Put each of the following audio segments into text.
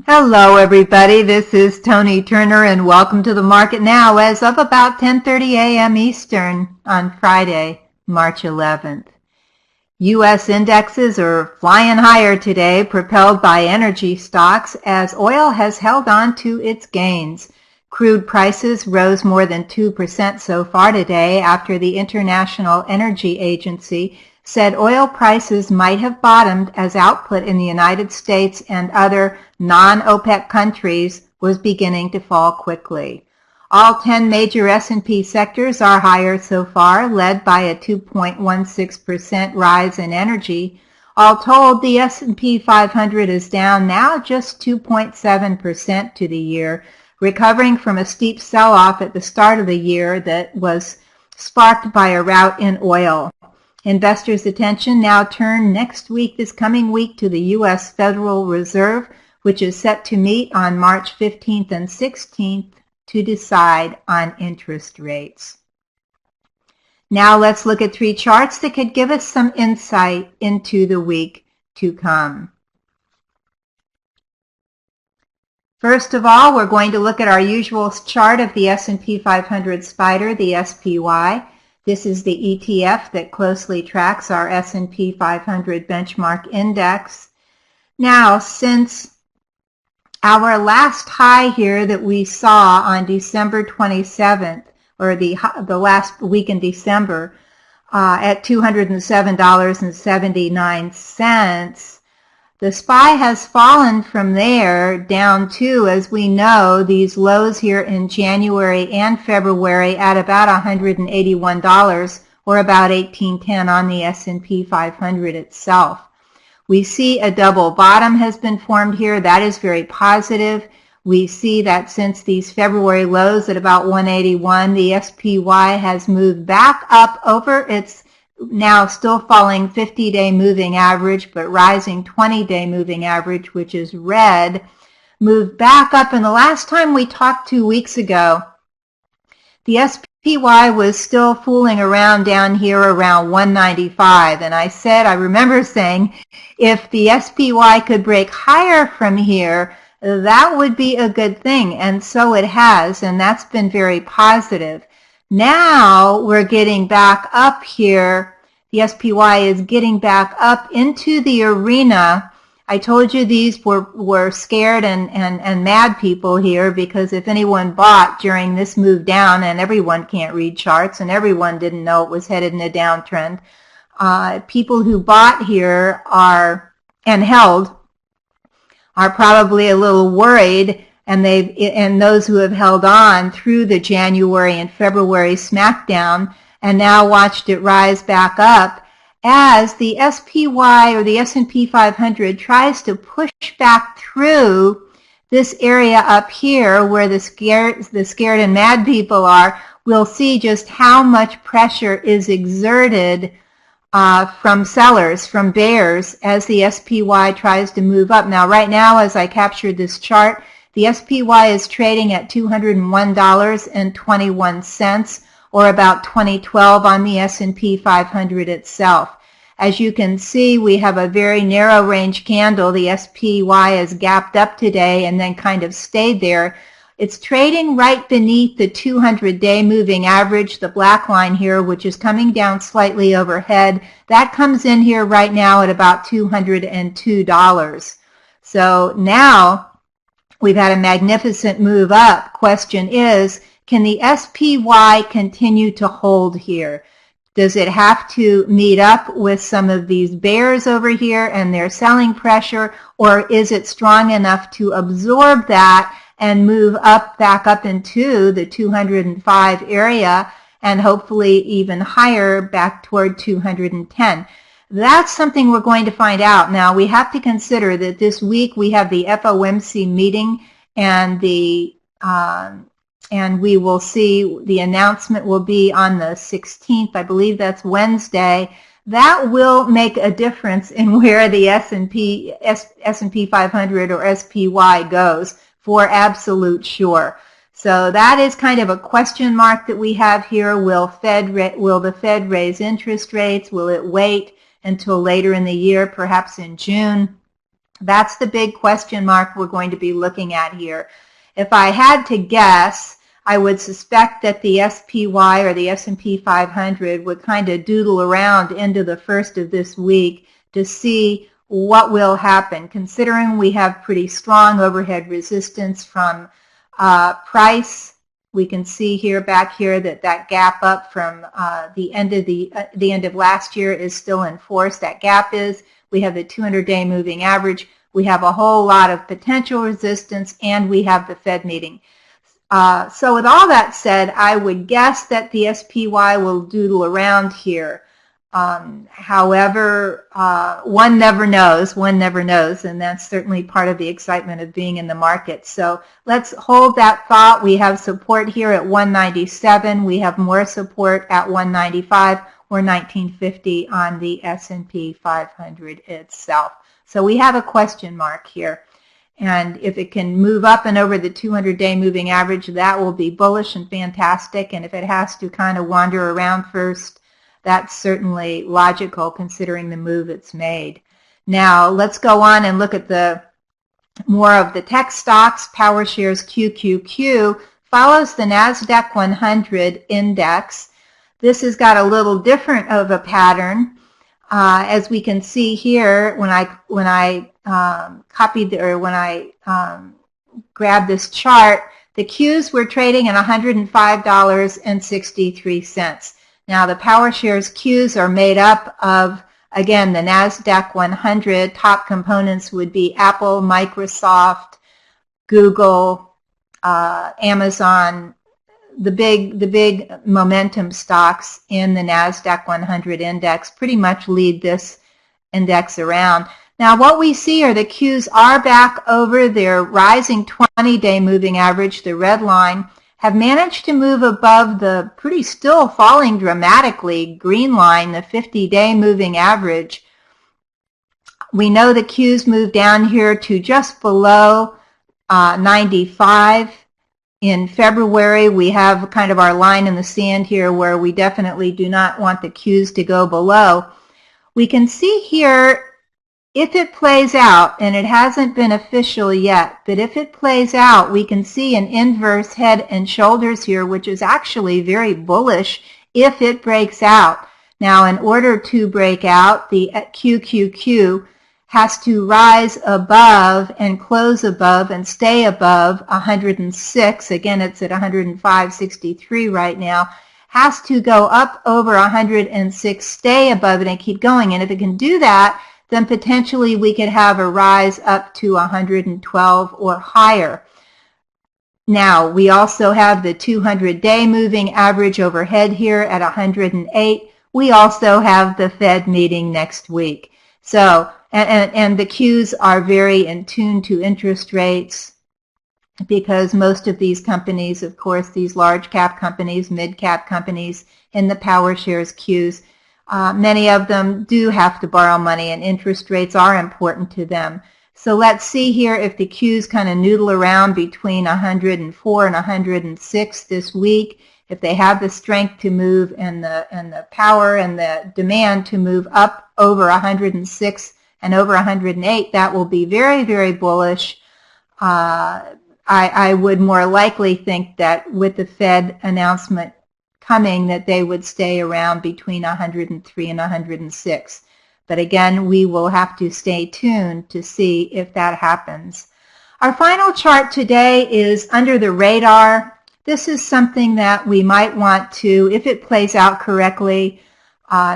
Hello everybody, this is Toni Turner and welcome to the market now as of about 10:30 a.m. Eastern on Friday, March 11th. U.S. indexes are flying higher today, propelled by energy stocks as oil has held on to its gains. Crude prices rose more than 2% so far today after the International Energy Agency said oil prices might have bottomed as output in the United States and other non-OPEC countries was beginning to fall quickly. All 10 major S&P sectors are higher so far, led by a 2.16% rise in energy. All told, the S&P 500 is down now just 2.7% to the year, recovering from a steep sell-off at the start of the year that was sparked by a rout in oil. Investors' attention now turn this coming week, to the U.S. Federal Reserve, which is set to meet on March 15th and 16th to decide on interest rates. Now let's look at three charts that could give us some insight into the week to come. First of all, we're going to look at our usual chart of the S&P 500 spider, the SPY. This is the ETF that closely tracks our S&P 500 benchmark index. Now, since our last high here that we saw on December 27th, or the last week in December, at $207.79, the SPY has fallen from there down to, as we know, these lows here in January and February at about $181 or about $18.10 on the S&P 500 itself. We see a double bottom has been formed here. That is very positive. We see that since these February lows at about 181, the SPY has moved back up over its now still falling 50-day moving average, but rising 20-day moving average, which is red, moved back up. And the last time we talked 2 weeks ago, the SPY was still fooling around down here around 195. And I remember saying, if the SPY could break higher from here, that would be a good thing. And so it has, and that's been very positive. Now we're getting back up here. The SPY is getting back up into the arena. I told you these were scared and mad people here, because if anyone bought during this move down, and everyone can't read charts and everyone didn't know it was headed in a downtrend, people who bought here and held are probably a little worried. And those who have held on through the January and February smackdown and now watched it rise back up as the SPY or the S&P 500 tries to push back through this area up here where the scared and mad people are. We'll see just how much pressure is exerted from sellers, from bears, as the SPY tries to move up. Now, right now, as I captured this chart, the SPY is trading at $201.21, or about 2012 on the S&P 500 itself. As you can see, we have a very narrow range candle. The SPY is gapped up today and then kind of stayed there. It's trading right beneath the 200-day moving average, the black line here, which is coming down slightly overhead. That comes in here right now at about $202. So now we've had a magnificent move up. Question is, can the SPY continue to hold here? Does it have to meet up with some of these bears over here and their selling pressure, or is it strong enough to absorb that and move up back up into the 205 area and hopefully even higher back toward 210? That's something we're going to find out. Now, we have to consider that this week we have the FOMC meeting, and and we will see the announcement will be on the 16th. I believe that's Wednesday. That will make a difference in where the S&P 500 or SPY goes, for absolute sure. So that is kind of a question mark that we have here. Will the Fed raise interest rates? Will it wait until later in the year, perhaps in June? That's the big question mark we're going to be looking at here. If I had to guess, I would suspect that the SPY or the S&P 500 would kind of doodle around into the first of this week to see what will happen, considering we have pretty strong overhead resistance from price. We can see here, back here, that gap up from the end of last year is still in force. That gap is. We have the 200-day moving average. We have a whole lot of potential resistance, and we have the Fed meeting. So with all that said, I would guess that the SPY will doodle around here. However, one never knows, and that's certainly part of the excitement of being in the market. So let's hold that thought. We have support here at 197. We have more support at 195 or 1950 on the S&P 500 itself. So we have a question mark here. And if it can move up and over the 200-day moving average, that will be bullish and fantastic. And if it has to kind of wander around first, that's certainly logical considering the move it's made. Now let's go on and look at the more of the tech stocks. PowerShares QQQ follows the Nasdaq 100 index. This has got a little different of a pattern. As we can see here, when I grabbed this chart, the Qs were trading at $105.63. Now the PowerShares Qs are made up of, again, the Nasdaq 100. Top components would be Apple, Microsoft, Google, Amazon. The big momentum stocks in the Nasdaq 100 index pretty much lead this index around. Now what we see are the Qs are back over their rising 20-day moving average, the red line, have managed to move above the pretty still falling dramatically green line, the 50-day moving average. We know the Qs moved down here to just below 95. In February, we have kind of our line in the sand here where we definitely do not want the Qs to go below. We can see here, if it plays out, and it hasn't been official yet, but if it plays out, we can see an inverse head and shoulders here, which is actually very bullish if it breaks out. Now, in order to break out, the QQQ has to rise above and close above and stay above 106. Again, it's at 105.63 right now. Has to go up over 106, stay above it, and keep going. And if it can do that, then potentially we could have a rise up to 112 or higher. Now, we also have the 200-day moving average overhead here at 108. We also have the Fed meeting next week. So, and the Qs are very in tune to interest rates because most of these companies, of course, these large cap companies, mid cap companies in the PowerShares Qs, many of them do have to borrow money and interest rates are important to them. So let's see here if the Qs kind of noodle around between 104 and 106 this week. If they have the strength to move and the power and the demand to move up over 106 and over 108, that will be very, very bullish. I would more likely think that with the Fed announcement coming that they would stay around between 103 and 106. But again, we will have to stay tuned to see if that happens. Our final chart today is under the radar. This is something that we might want to, if it plays out correctly,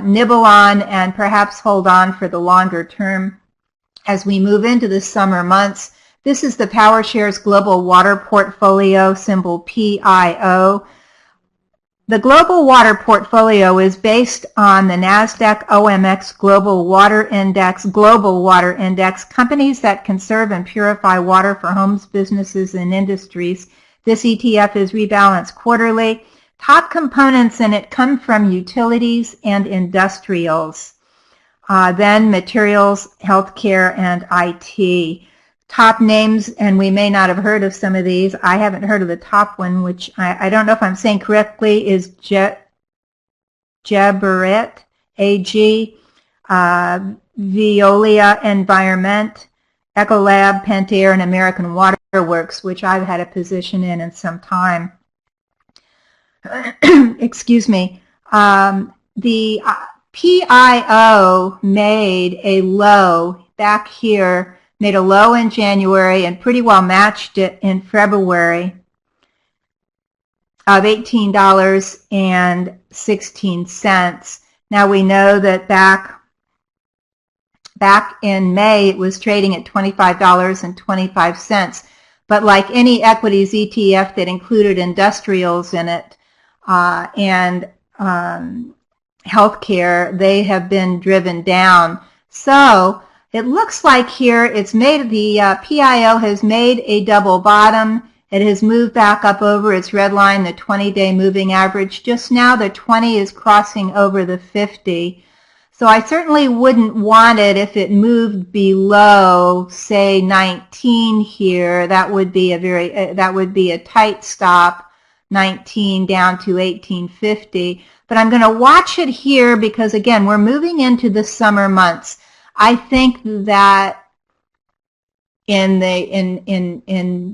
nibble on and perhaps hold on for the longer term as we move into the summer months. This is the PowerShares Global Water Portfolio, symbol PIO. The Global Water Portfolio is based on the Nasdaq OMX Global Water Index, companies that conserve and purify water for homes, businesses, and industries. This ETF is rebalanced quarterly. Top components in it come from utilities and industrials, then materials, healthcare, and IT. Top names, and we may not have heard of some of these. I haven't heard of the top one, which I don't know if I'm saying correctly, is Geberit AG, Veolia Environment, Ecolab, Pentair, and American Waterworks, which I've had a position in some time. Excuse me. The PIO made a low back here, made a low in January and pretty well matched it in February of $18.16. Now we know that back in May it was trading at $25.25, but like any equities ETF that included industrials in it and healthcare, they have been driven down. So it looks like here it's made, the PIO has made a double bottom. It has moved back up over its red line, the 20-day moving average. Just now the 20 is crossing over the 50. So I certainly wouldn't want it if it moved below, say, 19 here. That would be a tight stop, 19 down to 1850. But I'm going to watch it here because, again, we're moving into the summer months. I think that in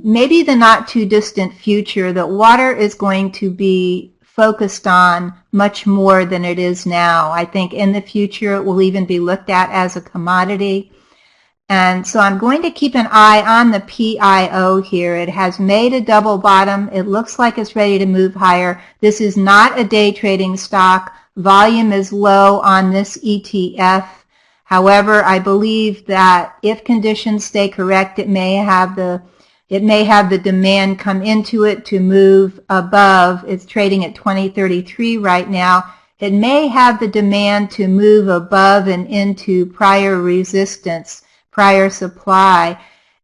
maybe the not too distant future, that water is going to be focused on much more than it is now. I think in the future it will even be looked at as a commodity. And so I'm going to keep an eye on the PIO here. It has made a double bottom. It looks like it's ready to move higher. This is not a day trading stock. Volume is low on this ETF. However, I believe that if conditions stay correct, it may have the demand come into it to move above. It's trading at 2033 right now. It may have the demand to move above and into prior resistance, prior supply,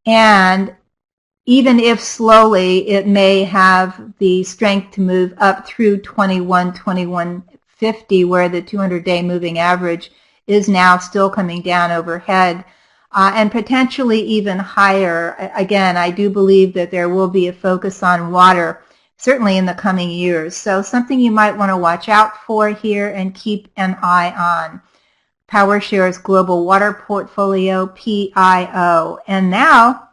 and even if slowly, it may have the strength to move up through 2150, where the 200-day moving average is now still coming down overhead, and potentially even higher. Again, I do believe that there will be a focus on water, certainly in the coming years. So something you might want to watch out for here and keep an eye on. PowerShare's Global Water Portfolio, PIO. And now,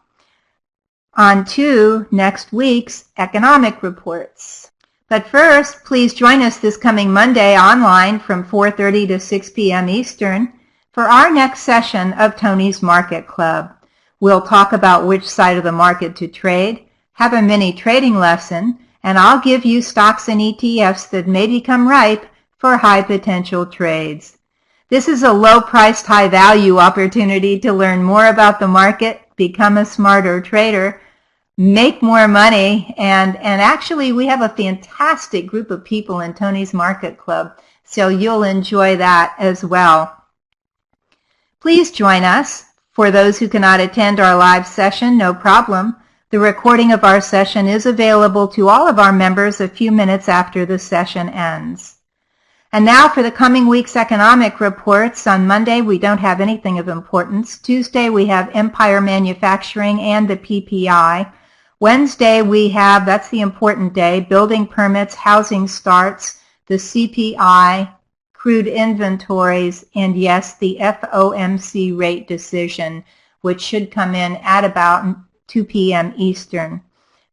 on to next week's economic reports. But first, please join us this coming Monday online from 4:30 to 6 p.m. Eastern for our next session of Toni's Market Club. We'll talk about which side of the market to trade, have a mini trading lesson, and I'll give you stocks and ETFs that may become ripe for high potential trades. This is a low-priced, high-value opportunity to learn more about the market, become a smarter trader, make more money, and actually we have a fantastic group of people in Toni's Market Club, so you'll enjoy that as well. Please join us. For those who cannot attend our live session, no problem. The recording of our session is available to all of our members a few minutes after the session ends. And now for the coming week's economic reports. On Monday, we don't have anything of importance. Tuesday, we have Empire Manufacturing and the PPI. Wednesday, we have, that's the important day, building permits, housing starts, the CPI, crude inventories, and yes, the FOMC rate decision, which should come in at about 2 p.m. Eastern.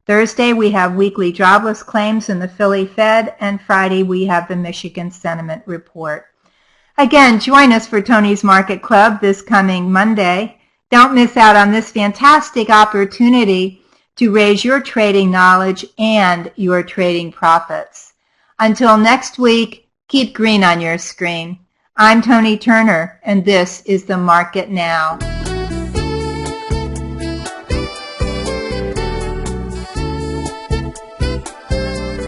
Thursday, we have weekly jobless claims in the Philly Fed, and Friday, we have the Michigan Sentiment Report. Again, join us for Toni's Market Club this coming Monday. Don't miss out on this fantastic opportunity to raise your trading knowledge and your trading profits. Until next week, keep green on your screen. I'm Toni Turner, and this is The Market Now.